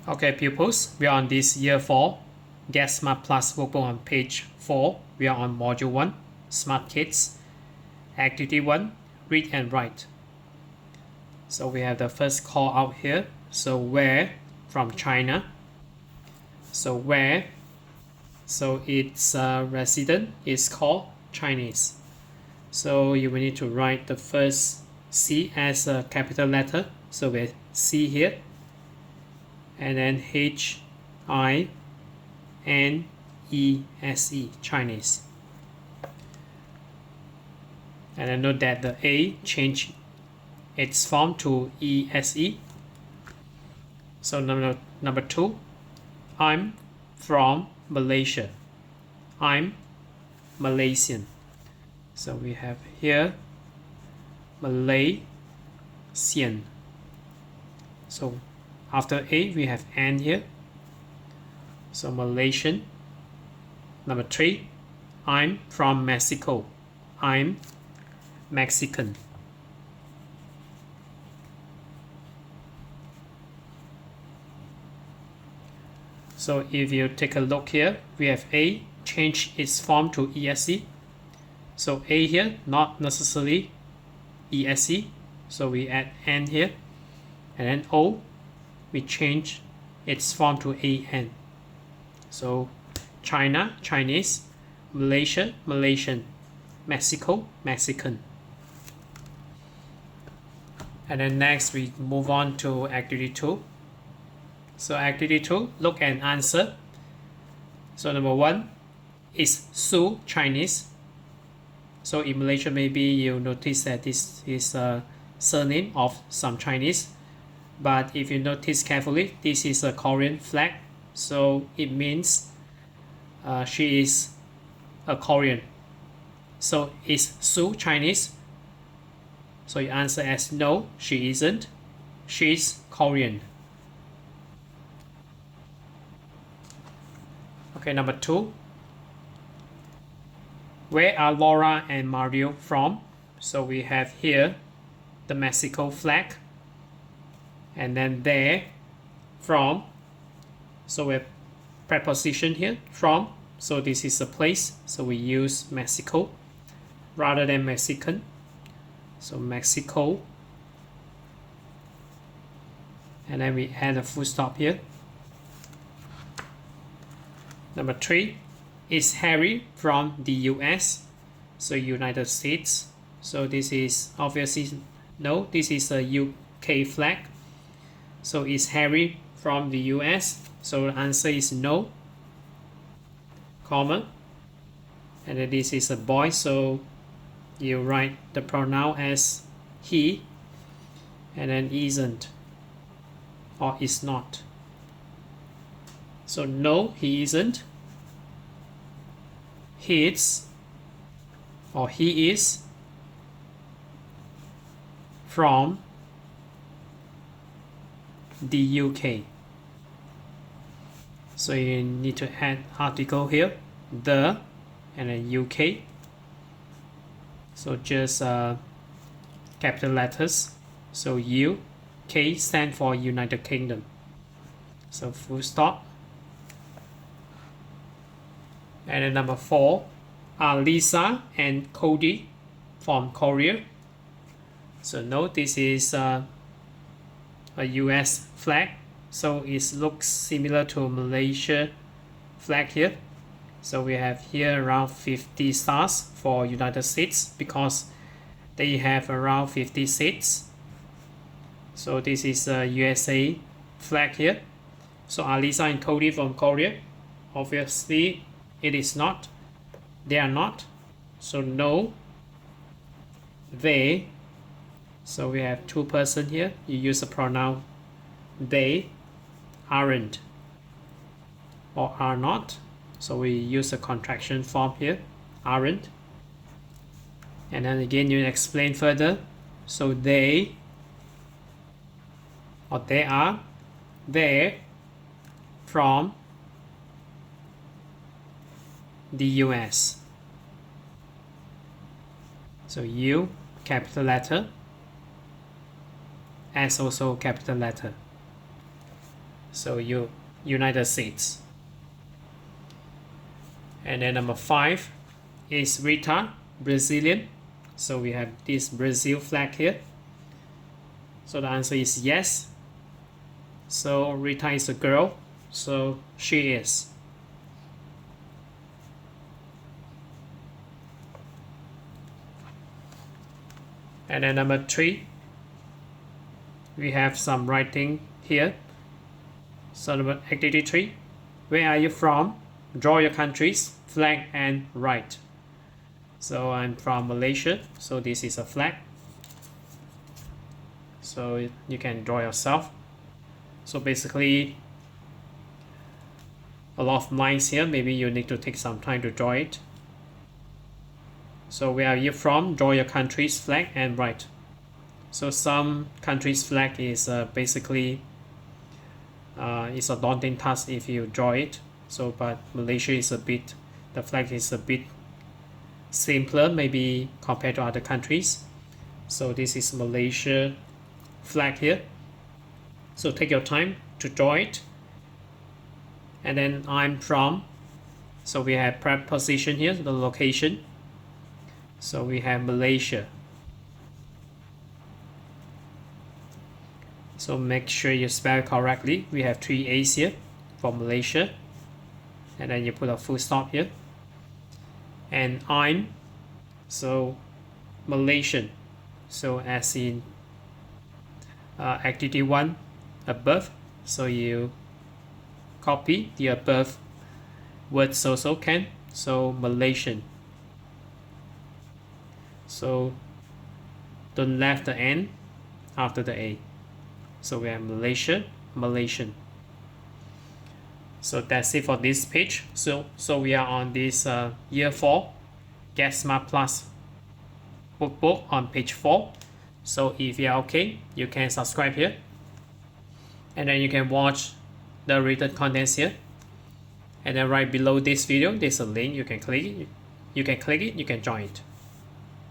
Okay, pupils, we are on this year 4 Get Smart Plus workbook on page 4. We are on module 1, Smart Kids. Activity 1, read and write. So we have the first call out here. So where, from China. So where, so its resident is called Chinese. So you will need to write the first C as a capital letter. So we C here. And then H-I-N-E-S-E, Chinese. And then note that the A changed its form to E-S-E. So number 2, I'm from Malaysia. I'm Malaysian. So we have here Malaysian. So after A, we have N here. So Malaysian. Number 3, I'm from Mexico. I'm Mexican. So if you take a look here, we have A change its form to ESE. So A here, not necessarily ESE. So we add N here. And then O, we change its form to AN. So China, Chinese, Malaysia, Malaysian, Mexico, Mexican. And then next we move on to activity 2. So activity 2, look and answer. So number 1, is Sue Chinese? So in Malaysia, maybe you notice that this is a surname of some Chinese. But if you notice carefully, this is a Korean flag. So it means she is a Korean. So is Sue Chinese? So you answer as no, she isn't. She's Korean. Okay, number 2. Where are Laura and Mario from? So we have here the Mexico flag. And then there, from. So we have preposition here, from. So this is a place. So we use Mexico rather than Mexican. So Mexico. And then we add a full stop here. Number 3, is Harry from the US? So United States. So this is obviously no, this is a UK flag. So is Harry from the US? So the answer is no, comma. And then this is a boy, so you write the pronoun as he, and then isn't, or is not. So no, he isn't. He is, or he is, from the UK. So you need to add article here, the, and then UK. So just capital letters. So UK stand for United Kingdom. So full stop. And then number 4, are Lisa and Cody from Korea? So no, this is a US flag. So it looks similar to Malaysia flag here. So we have here around 50 stars for United States because they have around 50 seats. So this is a USA flag here. So are Lisa and Cody from Korea? Obviously it is not. They are not. So no, they. So we have 2 persons here. You use the pronoun they, aren't, or are not. So we use a contraction form here, aren't. And then again you explain further. So they, or they are, they're from the US. So U, capital letter, S also capital letter. So United States. And then number 5 is Rita, Brazilian. So we have this Brazil flag here. So the answer is yes. So Rita is a girl, so she is. And then number 3, we have some writing here. So number activity 3, where are you from? Draw your countries, flag and write. So I'm from Malaysia, so this is a flag. So you can draw yourself. So basically a lot of lines here, maybe you need to take some time to draw it. So where are you from? Draw your country's flag and write. So some country's flag is basically it's a daunting task if you draw it. So but Malaysia is the flag is a bit simpler maybe compared to other countries. So this is Malaysia flag here. So take your time to draw it. And then I'm from, so we have preposition here, the location. So we have Malaysia. So make sure you spell it correctly. We have 3 A's here for Malaysia. And then you put a full stop here. And I'm, so Malaysian. So as in activity 1 above. So you copy the above words also can. So Malaysian. So don't left the N after the A. So we have Malaysia, Malaysian. So that's it for this page. So we are on this year 4 Get Smart Plus workbook on page 4. So if you are okay, you can subscribe here. And then you can watch the written contents here. And then right below this video, there's a link. You can click it. You can join it.